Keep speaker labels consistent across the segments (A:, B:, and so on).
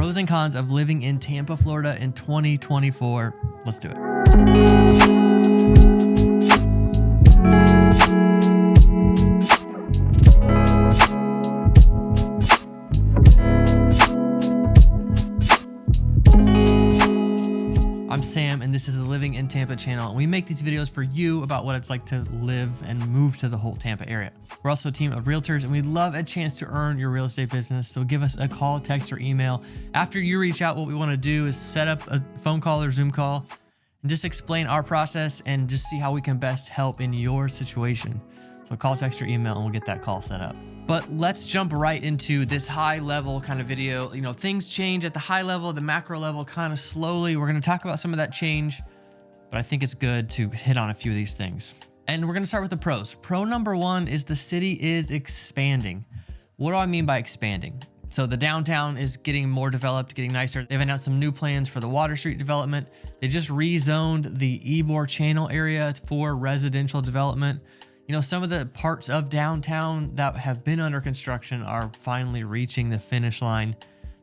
A: pros and cons of living in Tampa, Florida in 2024. Let's do it. I'm Sam, and this is the Living in Tampa channel, and we make these videos for you about what it's like to live and move to the whole Tampa area. We're also a team of realtors, and we'd love a chance to earn your real estate business, so give us a call, text, or email. After you reach out, what we want to do is set up a phone call or Zoom call and just explain our process and just see how we can best help in your situation. So call, text, or email, and we'll get that call set up. But let's jump right into this high level kind of video. You know, things change at the high level, the macro level kind of slowly. We're going to talk about some of that change, but I think it's good to hit on a few of these things. And we're going to start with the pros. Pro number one is the city is expanding. What do I mean by expanding? So the downtown is getting more developed, getting nicer. They've announced some new plans for the Water Street development. They just rezoned the Ybor Channel area for residential development. You know, some of the parts of downtown that have been under construction are finally reaching the finish line.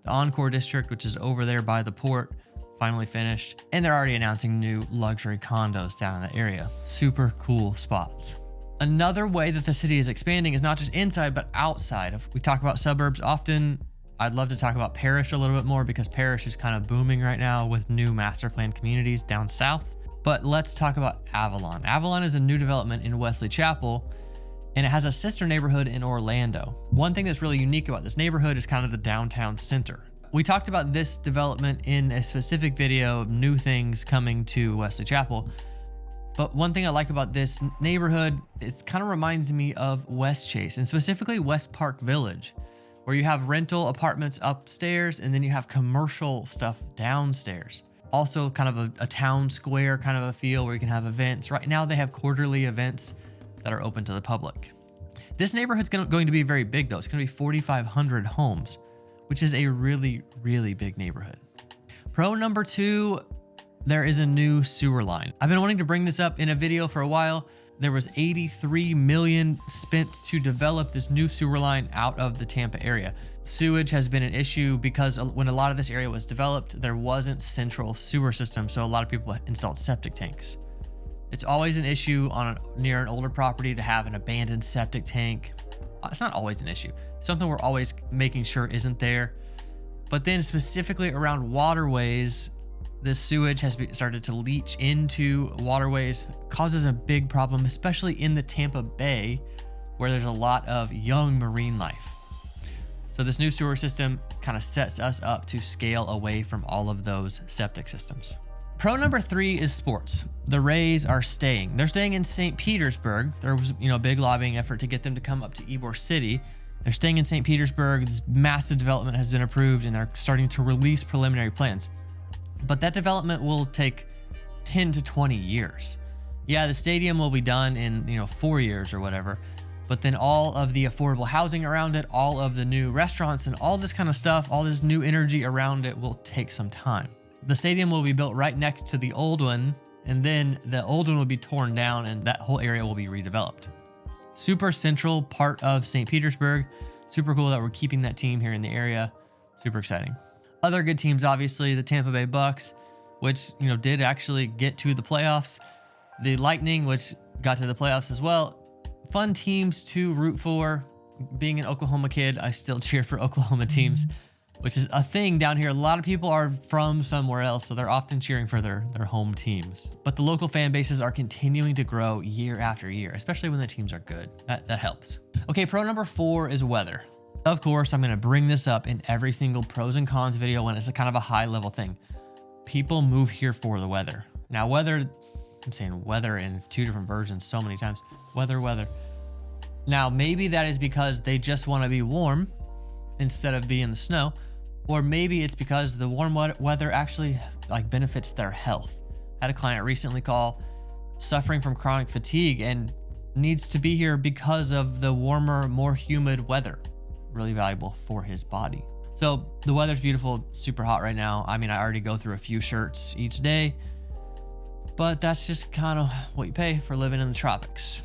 A: The Encore District, which is over there by the port, finally finished. And they're already announcing new luxury condos down in the area. Super cool spots. Another way that the city is expanding is not just inside, but outside. If we talk about suburbs often, I'd love to talk about Parrish a little bit more because Parrish is kind of booming right now with new master plan communities down south. But let's talk about Avalon. Avalon is a new development in Wesley Chapel, and it has a sister neighborhood in Orlando. One thing that's really unique about this neighborhood is kind of the downtown center. We talked about this development in a specific video of new things coming to Wesley Chapel. But one thing I like about this neighborhood, it kind of reminds me of West Chase, and specifically West Park Village, where you have rental apartments upstairs and then you have commercial stuff downstairs. Also kind of a town square kind of a feel where you can have events. Right now they have quarterly events that are open to the public. This neighborhood's going to be very big though. It's going to be 4,500 homes, which is a really, really big neighborhood. Pro number two, there is a new sewer line. I've been wanting to bring this up in a video for a while. There was $83 million spent to develop this new sewer line out of the Tampa area. Sewage has been an issue because when a lot of this area was developed, there wasn't central sewer system, so a lot of people installed septic tanks. It's always an issue near an older property to have an abandoned septic tank. It's not always an issue. It's something we're always making sure isn't there. But then specifically around waterways, this sewage has started to leach into waterways, causes a big problem, especially in the Tampa Bay, where there's a lot of young marine life. So this new sewer system kind of sets us up to scale away from all of those septic systems. Pro number three is sports. The Rays are staying. They're staying in St. Petersburg. There was, a big lobbying effort to get them to come up to Ybor City. They're staying in St. Petersburg. This massive development has been approved and they're starting to release preliminary plans. But that development will take 10 to 20 years. Yeah, the stadium will be done in 4 years or whatever, but then all of the affordable housing around it, all of the new restaurants and all this kind of stuff, all this new energy around it will take some time. The stadium will be built right next to the old one, and then the old one will be torn down and that whole area will be redeveloped. Super central part of St. Petersburg. Super cool that we're keeping that team here in the area. Super exciting. Other good teams, obviously, the Tampa Bay Bucks, which, did actually get to the playoffs. The Lightning, which got to the playoffs as well. Fun teams to root for. Being an Oklahoma kid, I still cheer for Oklahoma teams, which is a thing down here. A lot of people are from somewhere else, so they're often cheering for their home teams. But the local fan bases are continuing to grow year after year, especially when the teams are good. That helps. Okay, pro number four is weather. Of course, I'm going to bring this up in every single pros and cons video when it's a kind of a high level thing. People move here for the weather. Now, weather, I'm saying weather in two different versions so many times. Weather. Now, maybe that is because they just want to be warm instead of be in the snow. Or maybe it's because the warm weather actually benefits their health. I had a client recently call suffering from chronic fatigue and needs to be here because of the warmer, more humid weather. Really valuable for his body. So the weather's beautiful, super hot right now. I mean, I already go through a few shirts each day, but that's just kind of what you pay for living in the tropics.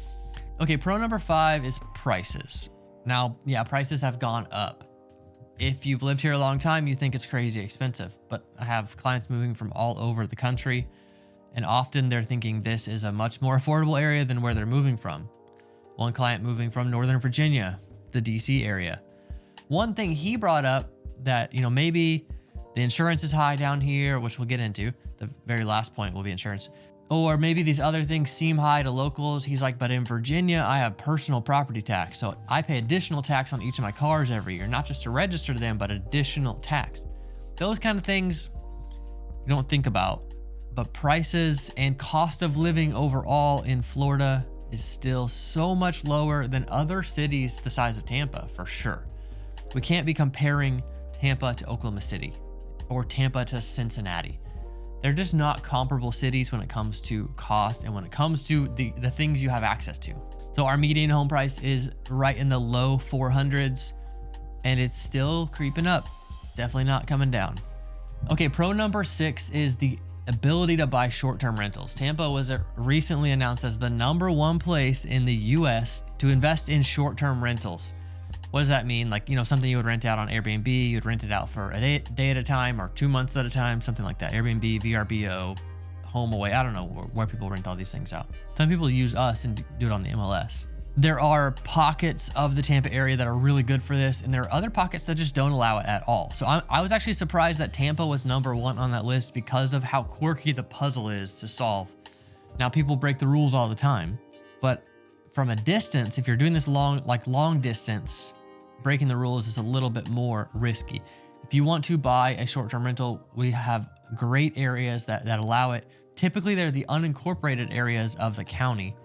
A: Okay, pro number 5 is prices. Now, yeah, prices have gone up. If you've lived here a long time, you think it's crazy expensive, but I have clients moving from all over the country, and often they're thinking this is a much more affordable area than where they're moving from. One client moving from Northern Virginia, the DC area. One thing he brought up that, maybe the insurance is high down here, which we'll get into. The very last point will be insurance. Or maybe these other things seem high to locals. He's like, but in Virginia, I have personal property tax. So I pay additional tax on each of my cars every year, not just to register them, but additional tax. Those kind of things you don't think about, but prices and cost of living overall in Florida is still so much lower than other cities the size of Tampa, for sure. We can't be comparing Tampa to Oklahoma City or Tampa to Cincinnati. They're just not comparable cities when it comes to cost and when it comes to the things you have access to. So our median home price is right in the low 400s and it's still creeping up. It's definitely not coming down. Okay, pro number 6 is the ability to buy short-term rentals. Tampa was recently announced as the #1 place in the US to invest in short-term rentals. What does that mean? Like, something you would rent out on Airbnb, you'd rent it out for a day at a time or 2 months at a time, something like that. Airbnb, VRBO, HomeAway. I don't know where people rent all these things out. Some people use us and do it on the MLS. There are pockets of the Tampa area that are really good for this, and there are other pockets that just don't allow it at all. So I was actually surprised that Tampa was #1 on that list because of how quirky the puzzle is to solve. Now, people break the rules all the time, but from a distance, if you're doing this long distance, breaking the rules is a little bit more risky. If you want to buy a short-term rental, we have great areas that allow it. Typically, they're the unincorporated areas of the county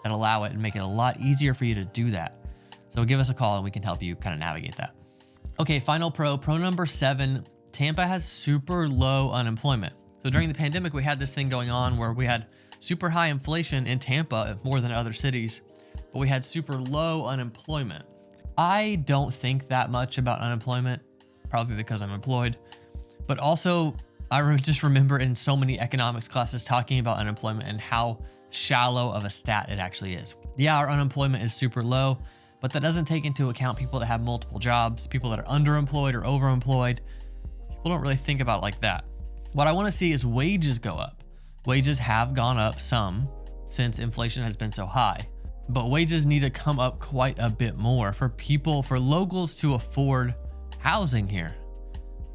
A: that allow it and make it a lot easier for you to do that. So give us a call and we can help you kind of navigate that. Okay, final pro number 7, Tampa has super low unemployment. So during the pandemic, we had this thing going on where we had super high inflation in Tampa, more than other cities, but we had super low unemployment. I don't think that much about unemployment, probably because I'm employed, but also I just remember in so many economics classes talking about unemployment and how shallow of a stat it actually is. Yeah, our unemployment is super low, but that doesn't take into account people that have multiple jobs, people that are underemployed or overemployed. People don't really think about it like that. What I want to see is wages go up. Wages have gone up some since inflation has been so high, but wages need to come up quite a bit more for locals to afford housing here.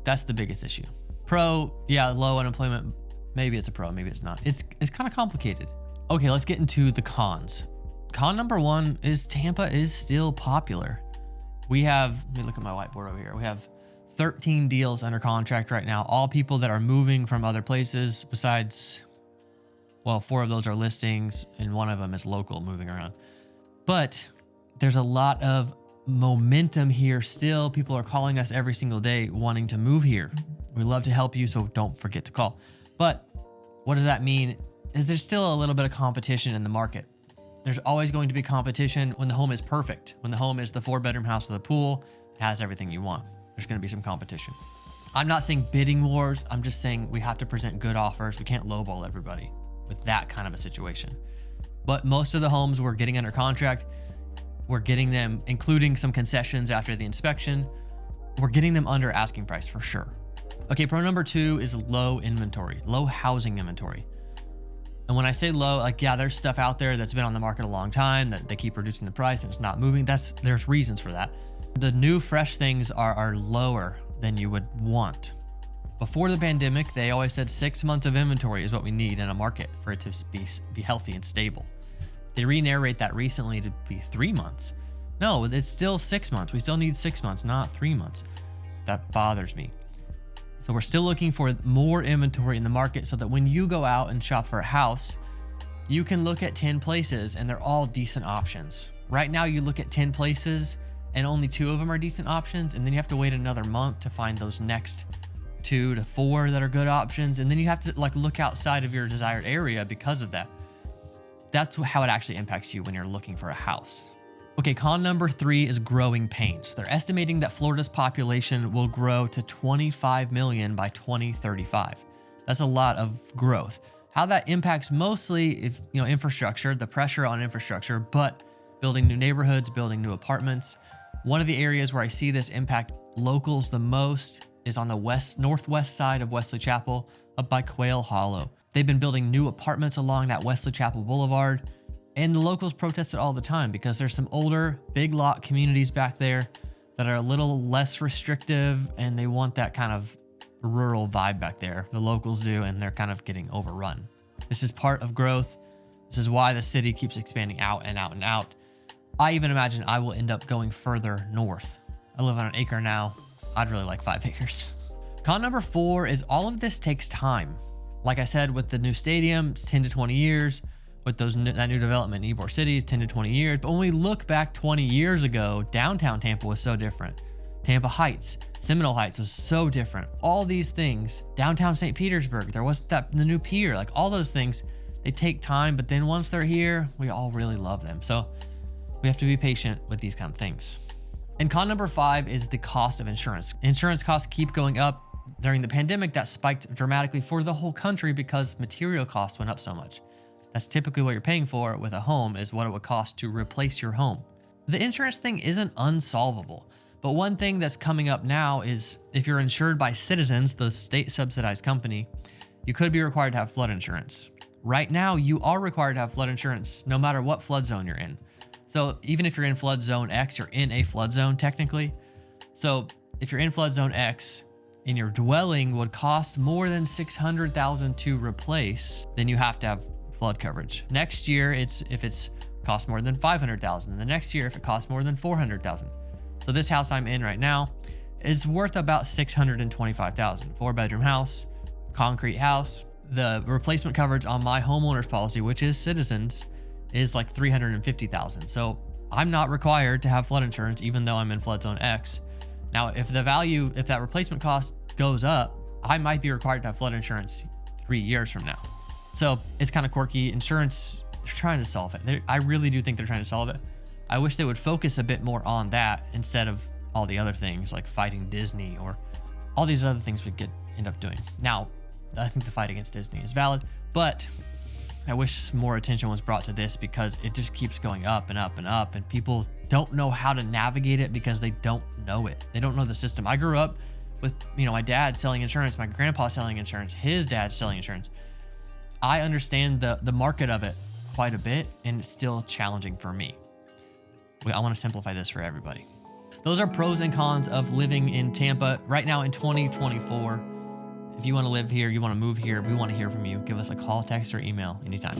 A: That's the biggest issue. Pro, yeah, low unemployment. Maybe it's a pro, maybe it's not. It's kind of complicated. Okay, let's get into the cons. Con number 1 is Tampa is still popular. Let me look at my whiteboard over here. We have 13 deals under contract right now, all people that are moving from other places besides, 4 of those are listings and 1 of them is local moving around. But there's a lot of momentum here still. People are calling us every single day wanting to move here. We love to help you, so don't forget to call. But what does that mean? Is there's still a little bit of competition in the market. There's always going to be competition when the home is perfect. When the home is the 4-bedroom house with a pool, it has everything you want. There's going to be some competition. I'm not saying bidding wars. I'm just saying we have to present good offers. We can't lowball everybody with that kind of a situation. But most of the homes we're getting under contract, we're getting them, including some concessions after the inspection. We're getting them under asking price for sure. Okay, pro number 2 is low inventory, low housing inventory. And when I say low, there's stuff out there that's been on the market a long time that they keep reducing the price and it's not moving. There's reasons for that. The new fresh things are lower than you would want. Before the pandemic, they always said 6 months of inventory is what we need in a market for it to be healthy and stable. They re-narrate that recently to be 3 months. No, it's still 6 months. We still need 6 months, not 3 months. That bothers me. So we're still looking for more inventory in the market so that when you go out and shop for a house, you can look at 10 places and they're all decent options. Right now you look at 10 places and only 2 of them are decent options, and then you have to wait another month to find those next 2 to 4 that are good options, and then you have to look outside of your desired area because of that. That's how it actually impacts you when you're looking for a house. Okay, con number 3 is growing pains. They're estimating that Florida's population will grow to 25 million by 2035. That's a lot of growth. How that impacts mostly infrastructure, the pressure on infrastructure, but building new neighborhoods, building new apartments. One of the areas where I see this impact locals the most is on the northwest side of Wesley Chapel, up by Quail Hollow. They've been building new apartments along that Wesley Chapel Boulevard, and the locals protest it all the time because there's some older big lot communities back there that are a little less restrictive, and they want that kind of rural vibe back there. The locals do, and they're kind of getting overrun. This is part of growth. This is why the city keeps expanding out and out and out. I even imagine I will end up going further north. I live on an acre now. I'd really like 5 acres. Con number 4 is all of this takes time. Like I said, with the new stadium, it's 10 to 20 years. With that new development in Ybor City, it's 10 to 20 years. But when we look back 20 years ago, downtown Tampa was so different. Tampa Heights, Seminole Heights was so different. All these things, downtown St Petersburg, there was the new pier, like all those things, they take time, but then once they're here, we all really love them. So we have to be patient with these kind of things. And con number 5 is the cost of insurance. Insurance costs keep going up. During the pandemic, that spiked dramatically for the whole country because material costs went up so much. That's typically what you're paying for with a home, is what it would cost to replace your home. The insurance thing isn't unsolvable, but one thing that's coming up now is if you're insured by Citizens, the state subsidized company, you could be required to have flood insurance. Right now, you are required to have flood insurance no matter what flood zone you're in. So even if you're in flood zone X, you're in a flood zone technically. So if you're in flood zone X and your dwelling would cost more than $600,000 to replace, then you have to have flood coverage. Next year, if it's cost more than $500,000, and the next year if it costs more than $400,000. So this house I'm in right now is worth about $625,000. 4-bedroom house, concrete house. The replacement coverage on my homeowner's policy, which is Citizens, is like $350,000. So I'm not required to have flood insurance even though I'm in flood zone X. Now, if that replacement cost goes up, I might be required to have flood insurance 3 years from now. So it's kind of quirky. Insurance, they're trying to solve it. I really do think they're trying to solve it. I wish they would focus a bit more on that instead of all the other things like fighting Disney or all these other things we could end up doing. Now, I think the fight against Disney is valid, but I wish more attention was brought to this because it just keeps going up and up and up, and people don't know how to navigate it because they don't know it. They don't know the system. I grew up with, my dad selling insurance, my grandpa selling insurance, his dad selling insurance. I understand the market of it quite a bit, and it's still challenging for me. I want to simplify this for everybody. Those are pros and cons of living in Tampa right now in 2024. If you want to live here, you want to move here, we want to hear from you. Give us a call, text, or email anytime.